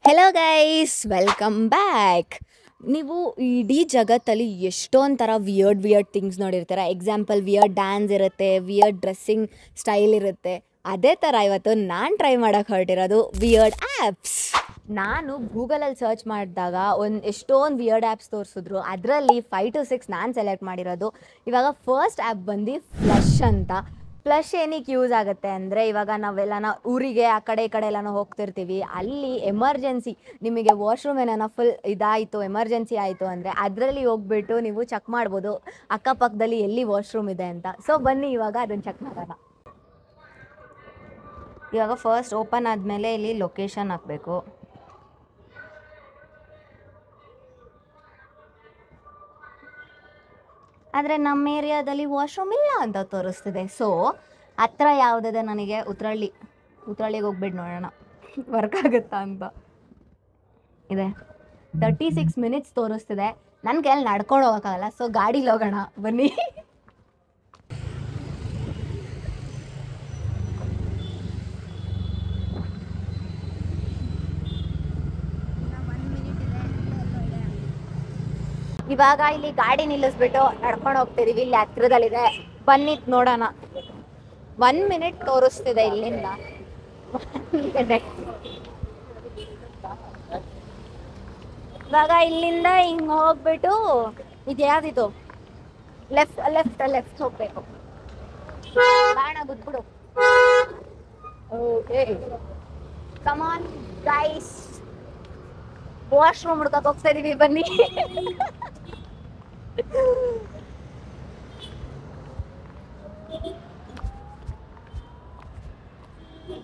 Hello guys, welcome back. ನೀವು ಇಡೀ ಜಗತ್ತಲ್ಲಿ ಎಷ್ಟೊಂದು ಥರ ವಿಯರ್ಡ್ ಥಿಂಗ್ಸ್ ನೋಡಿರ್ತೀರ. ಎಕ್ಸಾಂಪಲ್ ವಿಯರ್ಡ್ ಡ್ಯಾನ್ಸ್ ಇರುತ್ತೆ, ವಿಯರ್ಡ್ ಡ್ರೆಸ್ಸಿಂಗ್ ಸ್ಟೈಲ್ ಇರುತ್ತೆ. ಅದೇ ಥರ ಇವತ್ತು ನಾನು ಟ್ರೈ ಮಾಡೋಕ್ಕೆ ಹೊರಟಿರೋದು ವಿಯರ್ಡ್ ಆ್ಯಪ್ಸ್. ನಾನು ಗೂಗಲಲ್ಲಿ ಸರ್ಚ್ ಮಾಡಿದಾಗ ಎಷ್ಟೊಂದು ವಿಯರ್ಡ್ ಆ್ಯಪ್ಸ್ ತೋರಿಸಿದ್ರು. ಅದರಲ್ಲಿ 5 to 6 ನಾನು ಸೆಲೆಕ್ಟ್ ಮಾಡಿರೋದು. ಇವಾಗ ಫಸ್ಟ್ ಆ್ಯಪ್ ಬಂದು ಫ್ಲಶ್ ಅಂತ. ಫ್ಲಶ್ ಏನಕ್ಕೆ ಯೂಸ್ ಆಗುತ್ತೆ ಅಂದರೆ, ಇವಾಗ ನಾವೆಲ್ಲನ ಊರಿಗೆ ಆ ಕಡೆ ಈ ಕಡೆ ಎಲ್ಲನೋ ಹೋಗ್ತಿರ್ತೀವಿ, ಅಲ್ಲಿ ಎಮರ್ಜೆನ್ಸಿ ನಿಮಗೆ ವಾಶ್ರೂಮ್ ಏನಾನ ಫುಲ್ ಇದಾಯಿತು, ಎಮರ್ಜೆನ್ಸಿ ಆಯಿತು ಅಂದರೆ ಅದರಲ್ಲಿ ಹೋಗ್ಬಿಟ್ಟು ನೀವು ಚೆಕ್ ಮಾಡ್ಬೋದು ಅಕ್ಕಪಕ್ಕದಲ್ಲಿ ಎಲ್ಲಿ ವಾಶ್ರೂಮ್ ಇದೆ ಅಂತ. ಸೊ ಬನ್ನಿ ಇವಾಗ ಅದನ್ನು ಚೆಕ್ ಮಾಡೋಣ. ಇವಾಗ ಫಸ್ಟ್ ಓಪನ್ ಆದಮೇಲೆ ಇಲ್ಲಿ ಲೊಕೇಶನ್ ಹಾಕಬೇಕು. ಆದರೆ ನಮ್ಮ ಏರಿಯಾದಲ್ಲಿ ವಾಶ್ರೂಮ್ ಇಲ್ಲ ಅಂತ ತೋರಿಸ್ತಿದೆ. ಸೊ ಹತ್ರ ಯಾವುದಿದೆ ನನಗೆ? ಉತ್ರಳ್ಳಿಗೆ ಹೋಗ್ಬಿಟ್ಟು ನೋಡೋಣ ವರ್ಕ್ ಆಗುತ್ತಾ ಅಂತ. ಇದೆ 36 minutes ತೋರಿಸ್ತಿದೆ. ನನ್ನ ಕೈಯಲ್ಲಿ ನಡ್ಕೊಂಡು ಹೋಗೋಕ್ಕಾಗಲ್ಲ, ಸೊ ಗಾಡೀಲಿ ಹೋಗೋಣ ಬನ್ನಿ. ಇವಾಗ ಇಲ್ಲಿ ಗಾಡಿ ನಿಲ್ಲಿಸ್ಬಿಟ್ಟು ನಡ್ಕೊಂಡು ಹೋಗ್ತಿದೀವಿ. ಇಲ್ಲಿ ಹತ್ರದಲ್ಲಿದೆ, ಬನ್ನಿ ನೋಡೋಣ. 1 minute ತೋರಿಸ್ತಿದೆ ಇಲ್ಲಿಂದ. ಇವಾಗ ಇಲ್ಲಿಂದ ಹಿಂಗೆ ಹೋಗ್ಬಿಟ್ಟು ಇದು ಯಾವ್ದಿದು ಲೆಫ್ಟ್ ಹೋಗ್ಬೇಕು. ಬಾಣ ಬಿಟ್ಬಿಡು. ಓಕೆ, ಕಮಾನ್ ಗೈಸ್, ವಾಶ್ರೂಮ್ ಹುಡ್ಕಕ್ಕೆ ಹೋಗ್ತಾ ಇದೀವಿ, ಬನ್ನಿ.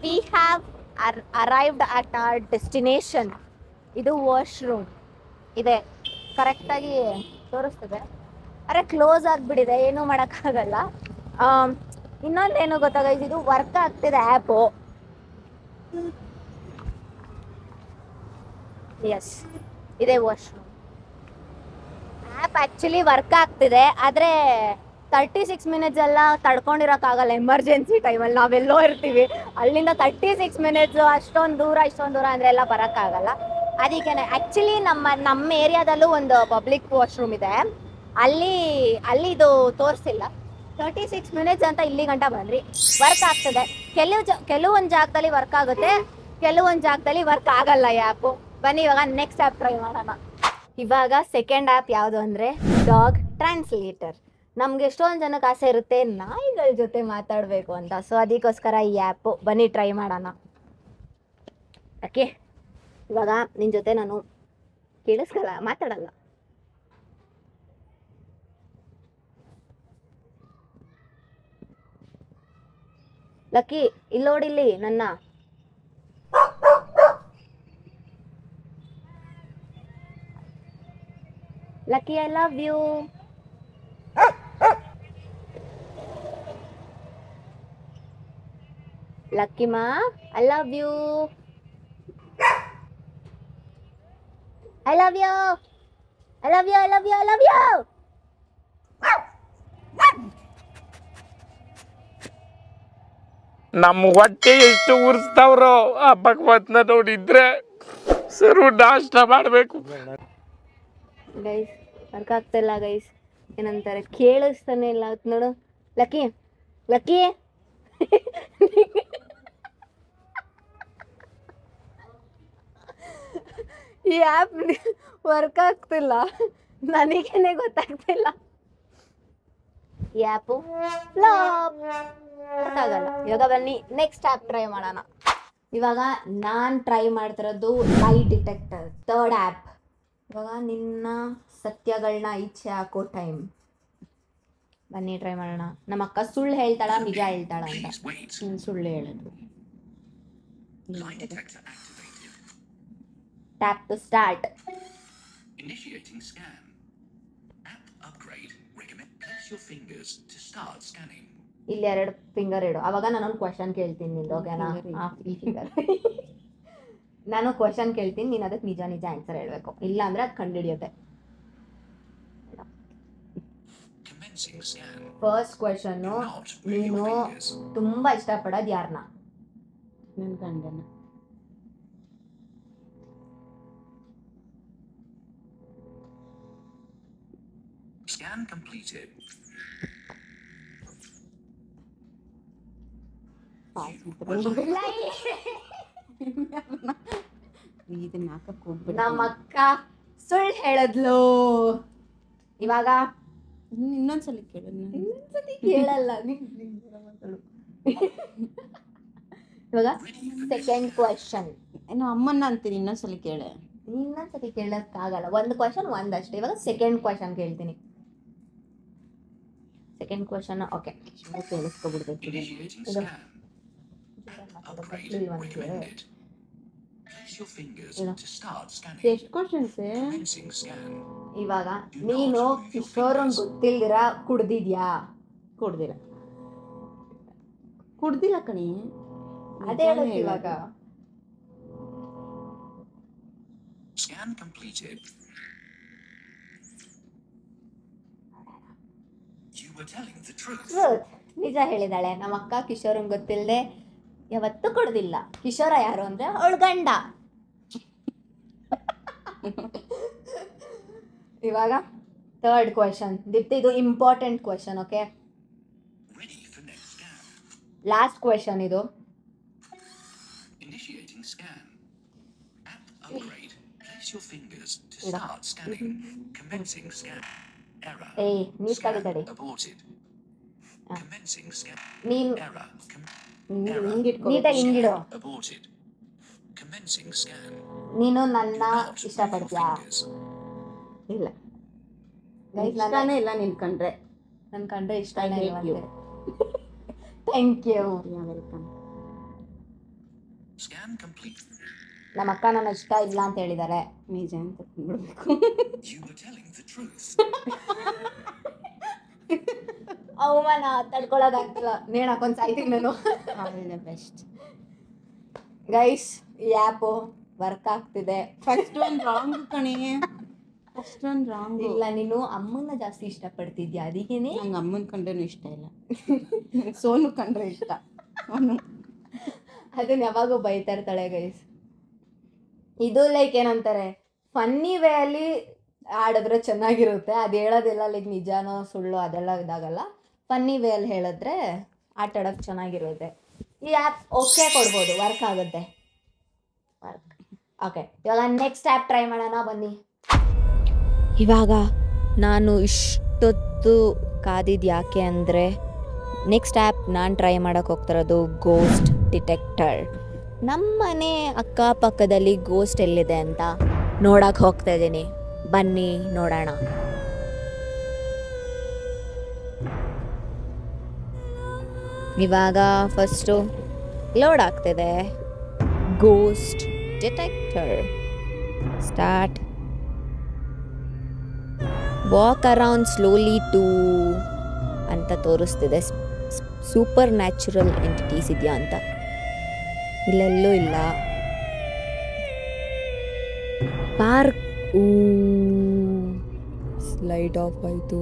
We have arrived at our destination. ಇದು ವಾಶ್ರೂಮ್ ಇದೆ, ಕರೆಕ್ಟಾಗಿ ತೋರಿಸ್ತದೆ. ಅರೆ ಕ್ಲೋಸ್ ಆಗಿಬಿಟ್ಟಿದೆ, ಏನೂ ಮಾಡೋಕ್ಕಾಗಲ್ಲ. ಇನ್ನೊಂದೇನು ಗೊತ್ತಾಗೈತೆ, ಇದು ವರ್ಕ್ ಆಗ್ತಿದೆ ಆ್ಯಪು. ಎಸ್, ಇದೆ ವಾಶ್ರೂಮ್ ಆ್ಯಪ್. ಆ್ಯಕ್ಚುಲಿ ವರ್ಕ್ ಆಗ್ತಿದೆ, ಆದರೆ 36 minutes ಎಲ್ಲ ತಡ್ಕೊಂಡಿರೋಕ್ಕಾಗಲ್ಲ. ಎಮರ್ಜೆನ್ಸಿ ಟೈಮಲ್ಲಿ ನಾವೆಲ್ಲೋ ಇರ್ತೀವಿ, ಅಲ್ಲಿಂದ 36 minutes ಅಷ್ಟೊಂದು ದೂರ ಅಂದರೆ ಎಲ್ಲ ಬರೋಕ್ಕಾಗಲ್ಲ. ಅದಕ್ಕೆ ಆ್ಯಕ್ಚುಲಿ ನಮ್ಮ ಏರಿಯಾದಲ್ಲೂ ಒಂದು ಪಬ್ಲಿಕ್ ವಾಶ್ರೂಮ್ ಇದೆ, ಅಲ್ಲಿ ಇದು ತೋರಿಸಿಲ್ಲ. 36 minutes ಅಂತ ಇಲ್ಲಿ ಗಂಟ ಬಂದ್ರಿ, ವರ್ಕ್ ಆಗ್ತದೆ. ಕೆಲವೊಂದು ಜಾಗದಲ್ಲಿ ವರ್ಕ್ ಆಗುತ್ತೆ, ಕೆಲವೊಂದು ಜಾಗದಲ್ಲಿ ವರ್ಕ್ ಆಗಲ್ಲ ಈ ಆ್ಯಪು. ಬನ್ನಿ ಇವಾಗ ನೆಕ್ಸ್ಟ್ ಆ್ಯಪ್ ಟ್ರೈ ಮಾಡೋಣ. ಇವಾಗ ಸೆಕೆಂಡ್ ಆ್ಯಪ್ ಯಾವುದು ಅಂದರೆ ಡಾಗ್ ಟ್ರಾನ್ಸ್ಲೇಟರ್. ನಮ್ಗೆ ಎಷ್ಟೊಂದು ಜನಕ್ಕೆ ಆಸೆ ಇರುತ್ತೆ ನಾಯಿಗಳ ಜೊತೆ ಮಾತಾಡಬೇಕು ಅಂತ. ಸೊ ಅದಕ್ಕೋಸ್ಕರ ಈ ಆ್ಯಪು. ಬನ್ನಿ ಟ್ರೈ ಮಾಡೋಣ. ಓಕೆ, ಇವಾಗ ನಿನ್ನ ಜೊತೆ ನಾನು ಕೇಳಿಸ್ಕಲ್ಲ, ಮಾತಾಡಲ್ಲ. ಲಕ್ಕಿ, ಇಲ್ಲಿ ನೋಡಿಲ್ಲಿ ನನ್ನ. Lucky, I love you. Lucky ಮಾ, I love you. I love you, I love you, I love you, I love you. ನಮ್ಮ ಹೊಟ್ಟೆ ಎಷ್ಟು ಉರ್ಸ್ತಾವ್ರೋ ಆ ಭಗವತ್ನ ನೋಡಿದ್ರೆ ಸರು ನಾಷ್ಟ ಮಾಡಬೇಕು. ಗೈಸ್, ವರ್ಕ್ ಆಗ್ತಿಲ್ಲ ಗೈಸ್. ಏನಂತಾರೆ ಕೇಳಿಸ್ತಾನೆ ಇಲ್ಲ ನೋಡು. ಲಕ್ಕಿ ಈ ಆ್ಯಪ್ ವರ್ಕ್ ಆಗ್ತಿಲ್ಲ, ನನಗೇನೆ ಗೊತ್ತಾಗ್ತಿಲ್ಲ. ಈ ಆ್ಯಪು ಗೊತ್ತಾಗಲ್ಲ. ಇವಾಗ ಬನ್ನಿ ನೆಕ್ಸ್ಟ್ ಆ್ಯಪ್ ಟ್ರೈ ಮಾಡೋಣ. ಇವಾಗ ನಾನು ಟ್ರೈ ಮಾಡ್ತಿರೋದು ಲೈ ಡಿಟೆಕ್ಟರ್, ಥರ್ಡ್ ಆ್ಯಪ್. ಇವಾಗ ನಿನ್ನ ಸತ್ಯಗಳನ್ನ ಈಚೆ ಹಾಕೋ ಟೈಮ್. ಬನ್ನಿ ಟ್ರೈ ಮಾಡೋಣ. ನಮ್ಮ ಅಕ್ಕ ಸುಳ್ಳು ಹೇಳ್ತಾಳ ನಿಜ ಹೇಳ್ತಾಳ ಅಂತ. ಸುಳ್ಳು ಹೇಳೋದು. Tap to start. Initiating scan. App upgrade. Recommend place your fingers to start scanning. ಇಲ್ಲಿ 2 ಫಿಂಗರ್ ಇಡು. ಅವಾಗ ನಾನೊಂದು ಕ್ವಶನ್ ಕೇಳ್ತೀನಿ ನಿಂದು, ಓಕೆನಾ? ಈ ಫಿಂಗರ್ ನಾನು ಕ್ವಶನ್ ಕೇಳ್ತೀನಿ, ನೀನು ಅದಕ್ಕೆ ನಿಜ ಆನ್ಸರ್ ಹೇಳಬೇಕು. ಇಲ್ಲ ಅಂದರೆ ಅದು ಕಂಡುಹಿಡಿಯುತ್ತೆ. ಫಸ್ಟ್ ಕ್ವಶನ್ನು, ನೀನು ತುಂಬ ಇಷ್ಟಪಡೋದು ಯಾರನ್ನ? ನನ್ನ ಗಂಡನ. Scan completed. ಇದನ್ನ ಹಾಕಕ್ ಹೋಗ್ಬಿಡ. ನಮ್ಮ ಅಕ್ಕ ಸುಳ್ಳು ಹೇಳದ್ಲು. ಇವಾಗ ಇನ್ನೊಂದ್ಸಲಿ ಕೇಳು. ಇನ್ನೊಂದ್ಸತಿ ಕೇಳಲ್ಲ. ಇವಾಗ ಸೆಕೆಂಡ್ ಕ್ವಶನ್. ಏನೋ ಅಮ್ಮನ್ನ ಅಂತೀನಿ, ಇನ್ನೊಂದ್ಸಲಿ ಕೇಳೆ. ಇನ್ನೊಂದ್ಸತಿ ಕೇಳಕ್ಕಾಗಲ್ಲ. ಒಂದು ಕ್ವಶನ್ ಒಂದಷ್ಟೇ. ಇವಾಗ ಸೆಕೆಂಡ್ ಕ್ವಶನ್ ಕೇಳ್ತೀನಿ. ಸೆಕೆಂಡ್ ಕ್ವಶನ್ ಓಕೆ ಕೇಳಿಸ್ಕೊಬಿಡ್ಬೇಕು. Initiating scan. Upgrade recommended. Place your fingers to start scanning. ಎಷ್ಟು ಕ್ವಶನ್ಸ್? Commencing scan. ಇವಾಗ ನೀನು ಕಿಶೋರನ್ ಗೊತ್ತಿಲ್ದಿರ ಕುಡ್ದಿದ್ಯಾ? ಕುಡ್ದಿಲ್ಲ ಕಣಿ. ಅದೇ ಹೇಳೋದು ಇವಾಗ. Scan completed. You were telling the truth. ನಿಜ ಹೇಳಿದಾಳೆ. ನಮ್ಮ ಅಕ್ಕ ಕಿಶೋರನ್ ಗೊತ್ತಿಲ್ಲದೆ ಯಾವತ್ತೂ ಕೊಡೋದಿಲ್ಲ. ಕಿಶೋರ ಯಾರು ಅಂದ್ರೆ ಅವಳ ಗಂಡ. ಇವಾಗ ಥರ್ಡ್ ಕ್ವಶನ್. ದೀಪ್ತಿ, ಇದು important question. Okay, Ready for next scan. Last question ಇದು. Initiating scan. App upgrade. Place your fingers to start scanning. Commencing scan. Error. ನೀಟ್ Scan ತಡಿ. aborted. Commencing scan. ನೀನ್ Error. ನೀಟಾಗಿ ಹಿಂಗಿಡು. Aborted. Commencing scan. ನೀನು ನನ್ನ Not move your ಇಷ್ಟಪಡ್ತೀಯಾ? fingers. ಇಲ್ಲ, Guys, ಇಷ್ಟನೇ ಇಲ್ಲ ನಿನ್ ಕಂಡ್ರೆ. ನನ್ ಕಂಡ್ರೆ ಇಷ್ಟ. I hate you. Thank you. Welcome. Scan complete. ನಮ್ಮ ಅಕ್ಕ ನನ್ನ ಇಷ್ಟ ಇಲ್ಲ ಅಂತ ಹೇಳಿದ್ದಾರೆ. ನಿಜ ಅಂತ ಬಿಡ್ಬೇಕು. You were telling the truth. ಅವಮಾನ ತಡ್ಕೊಳ್ಳೋದಾಗ್ತಿಲ್ಲ. ನೇಣು ಹಾಕೊಂಡು ಸಾಯ್ತೀನಿ ನಾನು. All the best. ಗೈಸ್, ಈ ಆ್ಯಪು ವರ್ಕ್ ಆಗ್ತಿದೆ. ಫಸ್ಟ್ ಒನ್ ರಾಂಗ್ ಕಣೆ. First one wrong. ಇಲ್ಲ, ನೀನು ಅಮ್ಮನ್ನ ಜಾಸ್ತಿ ಇಷ್ಟಪಡ್ತಿದ್ಯಾ, ಅದಕ್ಕೇನೆ. ನಂಗೆ ಅಮ್ಮನ ಕಂಡ್ರೇನು ಇಷ್ಟ ಇಲ್ಲ. ಸೋನು ಕಂಡ್ರೆ ಇಷ್ಟ. ಸೋನು ಅದನ್ನ ಯಾವಾಗೂ ಬೈತಾ ಇರ್ತಾಳೆ ಗೈಸ್. ಇದು ಲೈಕ್ ಏನಂತಾರೆ, ಫನ್ನಿ ವೇ ಅಲ್ಲಿ ಆಡಿದ್ರೆ ಚೆನ್ನಾಗಿರುತ್ತೆ. ಅದು ಹೇಳೋದೆಲ್ಲ ಲೈಕ್ ನಿಜಾನೋ ಸುಳ್ಳು ಅದೆಲ್ಲ ಇದಾಗಲ್ಲ. ಫನ್ನಿ ವೇ ಅಲ್ಲಿ ಹೇಳಿದ್ರೆ ಆಟ ಆಡೋಕೆ ಚೆನ್ನಾಗಿರುತ್ತೆ. ಈ ಆ್ಯಪ್ ಓಕೆ ಕೊಡ್ಬೋದು, ವರ್ಕ್ ಆಗುತ್ತೆ. Work okay. ಇವಾಗ ನೆಕ್ಸ್ಟ್ ಆ್ಯಪ್ ಟ್ರೈ ಮಾಡೋಣ ಬನ್ನಿ. ಇವಾಗ ನಾನು ಇಷ್ಟೊತ್ತು ಕಾದಿದ್ದು ಯಾಕೆ ಅಂದರೆ, ನೆಕ್ಸ್ಟ್ ಆ್ಯಪ್ ನಾನು ಟ್ರೈ ಮಾಡೋಕ್ಕೆ ಹೋಗ್ತಿರೋದು ಗೋಸ್ಟ್ ಡಿಟೆಕ್ಟರ್. ನಮ್ಮ ಮನೆ ಅಕ್ಕಪಕ್ಕದಲ್ಲಿ ಗೋಸ್ಟ್ ಎಲ್ಲಿದೆ ಅಂತ ನೋಡಕ್ಕೆ ಹೋಗ್ತಾ ಇದ್ದೀನಿ. ಬನ್ನಿ ನೋಡೋಣ. ಇವಾಗ ಫಸ್ಟು ಲೋಡ್ ಆಗ್ತಿದೆ. Ghost detector start. Walk around slowly to ಅಂತ ತೋರಿಸ್ತಿದೆ. ಸೂಪರ್ ನ್ಯಾಚುರಲ್ ಎಂಟಿಟೀಸ್ ಇದೆಯಾ ಅಂತ. ಇಲ್ಲೆಲ್ಲೂ ಇಲ್ಲ. ಪಾರ್ಕ್ ಲೈಟ್ ಆಫ್ ಆಯಿತು.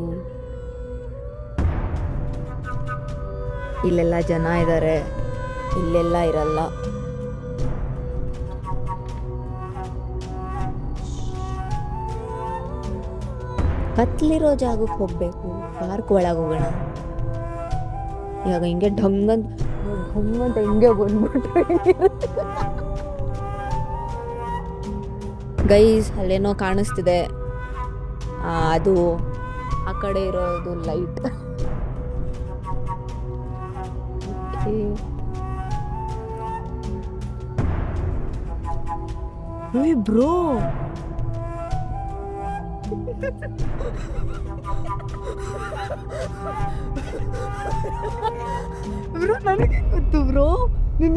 ಇಲ್ಲೆಲ್ಲ ಜನ ಇದ್ದಾರೆ, ಇಲ್ಲೆಲ್ಲ ಇರಲ್ಲ. ಕತ್ಲಿರೋ ಜಾಗಕ್ಕೆ ಹೋಗ್ಬೇಕು. ಪಾರ್ಕ್ ಒಳಗೆ ಹೋಗೋಣ. ಇವಾಗ ಹಿಂಗೆ ಢಂಗಂತ ಹಿಂಗೆ ಬಂದ್ಬಿಟ್ರೆ ಗೈಸ್, ಅಲ್ಲೇನೋ ಕಾಣಿಸ್ತಿದೆ. ಅದು ಆ ಕಡೆ ಇರೋದು ಲೈಟ್. ಬ್ರೋ, ಬ್ರೋ ನನಗೆ ಗೊತ್ತು ಬ್ರೋ. ನೀನು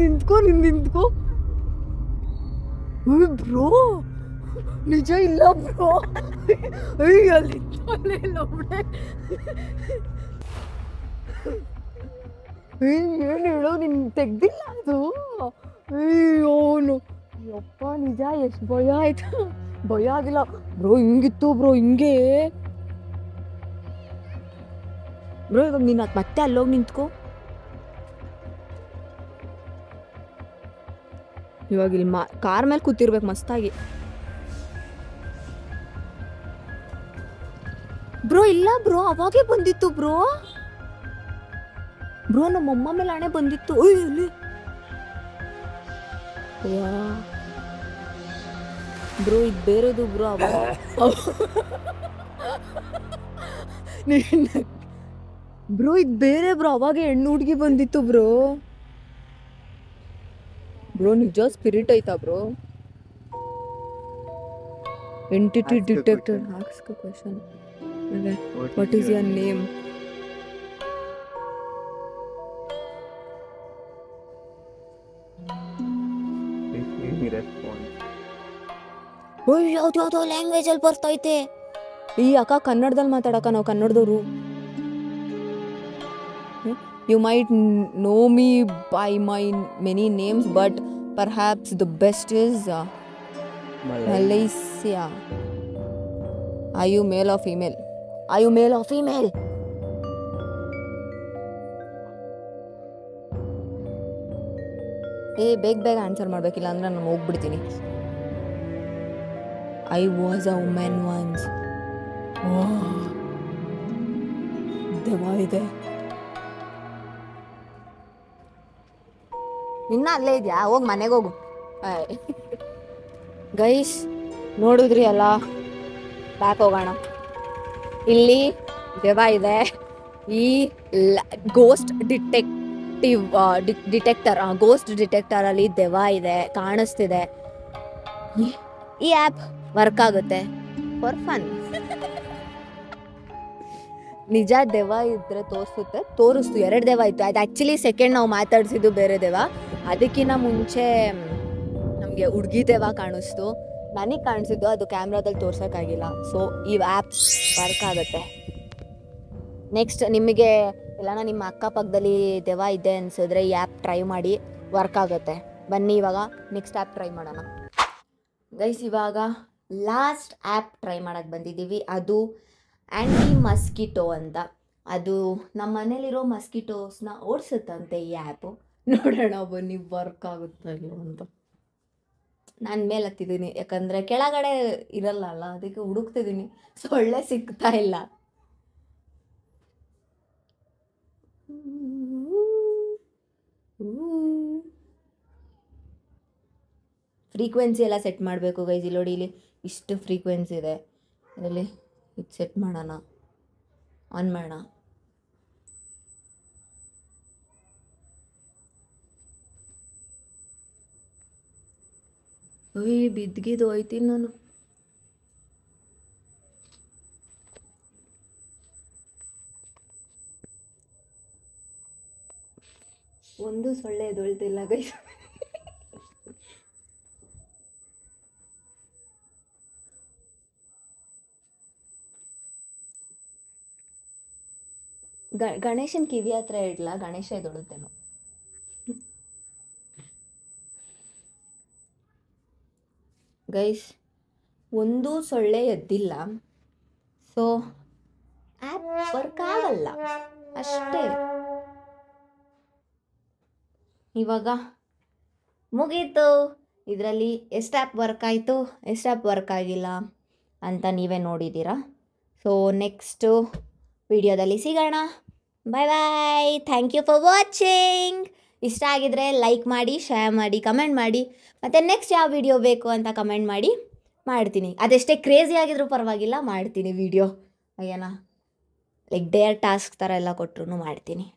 ನಿಂತ್ಕೋ. ಬ್ರೋ ನಿಜ ಇಲ್ಲ ಬ್ರೋ. ಅಲ್ಲಿ ಇಲ್ಲ ಬಿಡೆ. ಏನು ಹೇಳೋ, ನಿನ್ ತೆಗ್ದಿಲ್ಲ ಅದು. ಅಯ್ಯೋನು ಯಪ್ಪ, ನಿಜ ಎಷ್ಟು ಭಯ ಆಯ್ತು. ಭಯ ಆಗಿಲ್ಲ ಬ್ರೋ, ಹಿಂಗಿತ್ತು ಬ್ರೋ, ಹಿಂಗೆ ಬ್ರೋ. ಇವಾಗ ನೀನು ಮತ್ತೆ ಅಲ್ಲೋಗಿ ನಿಂತ್ಕೋ. ಇವಾಗ ಇಲ್ಲಿ ಕಾರ್ ಮೇಲೆ ಕೂತಿರ್ಬೇಕು ಮಸ್ತಾಗಿ. ಬ್ರೋ ಇಲ್ಲ ಬ್ರೋ, ಅವಾಗೇ ಬಂದಿತ್ತು ಬ್ರೋ. ಬ್ರೋ ನಮ್ಮಮ್ಮ ಮೇಲೆ ಹಣೆ ಬಂದಿತ್ತು. ಅಲ್ಲಿ ಬ್ರೋ ಇದು ಬೇರೆದು ಬ್ರೋ. ಬ್ರೋ ಇದು ಬೇರೆ ಬ್ರೋ, ಅವಾಗ ಹೆಣ್ಣು ಹುಡುಗಿ ಬಂದಿತ್ತು ಬ್ರೋ. ಬ್ರೋ ನಿಜ ಸ್ಪಿರಿಟ್ ಐತಾ bro? Entity detected. Ask a question. What is your name? ಯಾವ್ದು ಲ್ಯಾಂಗ್ವೇಜ್ ಅಲ್ಲಿ ಬರ್ತೈತೆ. ಈ ಅಕ್ಕ ಕನ್ನಡದಲ್ಲಿ ಮಾತಾಡಕ, ನಾವು ಕನ್ನಡದವರು. You might know me by my many names but perhaps the best is Malaysia. Are you male or female? Are you male or female? ಬೇಗ ಆನ್ಸರ್ ಮಾಡ್ಬೇಕಿಲ್ಲ ಅಂದ್ರೆ ನಾನು ಹೋಗ್ಬಿಡ್ತೀನಿ. I was a woman once. ದೆವ್ವ ಇದೆ. ಇನ್ನ ಅಲ್ಲೇ ಇದೆಯಾ? ಹೋಗಿ ಮನೆಗೆ ಹೋಗು. ಗೈಸ್ ನೋಡಿದ್ರಿ ಅಲ್ಲ, ಬ್ಯಾಕ್ ಹೋಗೋಣ. ಇಲ್ಲಿ ದೆವ್ವ ಇದೆ. ಈ ಗೋಸ್ಟ್ ಗೋಸ್ಟ್ ಡಿಟೆಕ್ಟರಲ್ಲಿ ದೆವ್ವ ಇದೆ, ಕಾಣಿಸ್ತಿದೆ. ಈ ಆ್ಯಪ್ ವರ್ಕ್ ಆಗುತ್ತೆ ಫಾರ್ ಫನ್. ನಿಜ ದೆವ್ವ ಇದ್ರೆ ತೋರಿಸ್ತು 2 ದೆವ್ವ ಇತ್ತು. ಅದು ಆ್ಯಕ್ಚುಲಿ ಸೆಕೆಂಡ್ ನಾವು ಮಾತಾಡ್ಸಿದ್ದು ಬೇರೆ ದೆವ್ವ. ಅದಕ್ಕಿಂತ ಮುಂಚೆ ನಮಗೆ ಹುಡುಗಿ ದೆವ್ವ ಕಾಣಿಸ್ತು. ನನಗೆ ಕಾಣಿಸಿದ್ದು ಅದು ಕ್ಯಾಮ್ರಾದಲ್ಲಿ ತೋರ್ಸೋಕ್ಕಾಗಿಲ್ಲ. ಸೊ ಈ ಆ್ಯಪ್ ವರ್ಕ್ ಆಗುತ್ತೆ. ನೆಕ್ಸ್ಟ್ ನಿಮಗೆ ಎಲ್ಲಾನ ನಿಮ್ಮ ಅಕ್ಕಪಕ್ಕದಲ್ಲಿ ದೆವ್ವ ಇದೆ ಅನ್ಸಿದ್ರೆ ಈ ಆ್ಯಪ್ ಟ್ರೈ ಮಾಡಿ, ವರ್ಕ್ ಆಗುತ್ತೆ. ಬನ್ನಿ ಇವಾಗ ನೆಕ್ಸ್ಟ್ ಆ್ಯಪ್ ಟ್ರೈ ಮಾಡೋಣ. ಗೈಸ್ ಇವಾಗ ಲಾಸ್ಟ್ ಆ್ಯಪ್ ಟ್ರೈ ಮಾಡೋಕ್ಕೆ ಬಂದಿದ್ದೀವಿ. ಅದು ಆ್ಯಂಟಿ ಮಸ್ಕಿಟೋ ಅಂತ. ಅದು ನಮ್ಮ ಮನೇಲಿರೋ ಮಸ್ಕಿಟೋಸ್ನ ಓಡಿಸುತ್ತಂತೆ ಈ ಆ್ಯಪು. ನೋಡೋಣ ಬನ್ನಿ ವರ್ಕ್ ಆಗುತ್ತಾ ಇಲ್ಲ ಅಂತ. ನಾನು ಮೇಲೆ ಹತ್ತಿದ್ದೀನಿ, ಯಾಕಂದರೆ ಕೆಳಗಡೆ ಇರಲ್ಲ ಅಲ್ಲ, ಅದಕ್ಕೆ ಹುಡುಕ್ತಿದ್ದೀನಿ. ಸೊಳ್ಳೆ ಸಿಗ್ತಾ ಇಲ್ಲ. ಫ್ರೀಕ್ವೆನ್ಸಿ ಎಲ್ಲ ಸೆಟ್ ಮಾಡಬೇಕು ಗೈಸ್. ಇಲ್ಲಿ ನೋಡಿ, ಇಲ್ಲಿ ಇಷ್ಟು ಫ್ರೀಕ್ವೆನ್ಸಿ ಇದೆ. ಇದರಲ್ಲಿ ಇದು ಸೆಟ್ ಮಾಡೋಣ, ಆನ್ ಮಾಡೋಣ. ಬಿದ್ಗಿದ್ದು ಹೋಯ್ತೀನಿ ನಾನು. ಒಂದು ಸೊಳ್ಳೆ ಎದೊಳ್ತಿಲ್ಲ ಗೈಸ್. ಗಣೇಶನ್ ಕಿವಿ ಹತ್ರ ಇಡ್ಲಾ? ಗಣೇಶ ಎದೊಳುತ್ತೇನೋ. ಗೈಸ್ ಒಂದು ಸೊಳ್ಳೆ ಎದ್ದಿಲ್ಲ. ಸೊ ಆ್ಯಪ್ ವರ್ಕ್ ಆಗಲ್ಲ ಅಷ್ಟೇ. ಇವಾಗ ಮುಗೀತು. ಇದರಲ್ಲಿ ಎಷ್ಟು ಆ್ಯಪ್ ವರ್ಕ್ ಆಯಿತು, ಎಷ್ಟು ಆ್ಯಪ್ ವರ್ಕ್ ಆಗಿಲ್ಲ ಅಂತ ನೀವೇ ನೋಡಿದ್ದೀರಾ. ಸೊ ನೆಕ್ಸ್ಟು ವಿಡಿಯೋದಲ್ಲಿ ಸಿಗೋಣ. Bye bye. Thank you for watching. ಇಷ್ಟ ಆಗಿದ್ರೆ ಲೈಕ್ ಮಾಡಿ, ಶೇರ್ ಮಾಡಿ, ಕಮೆಂಟ್ ಮಾಡಿ. ಮತ್ತು ನೆಕ್ಸ್ಟ್ ಯಾವ ವಿಡಿಯೋ ಬೇಕು ಅಂತ ಕಮೆಂಟ್ ಮಾಡಿ, ಮಾಡ್ತೀನಿ. ಅದೆಷ್ಟೇ ಕ್ರೇಜಿ ಆಗಿದ್ರೂ ಪರವಾಗಿಲ್ಲ, ಮಾಡ್ತೀನಿ ವಿಡಿಯೋ. ಏನಾ ಲೈಕ್ ಡೇರ್ ಟಾಸ್ಕ್ ಥರ ಎಲ್ಲ ಕೊಟ್ಟರು ಮಾಡ್ತೀನಿ.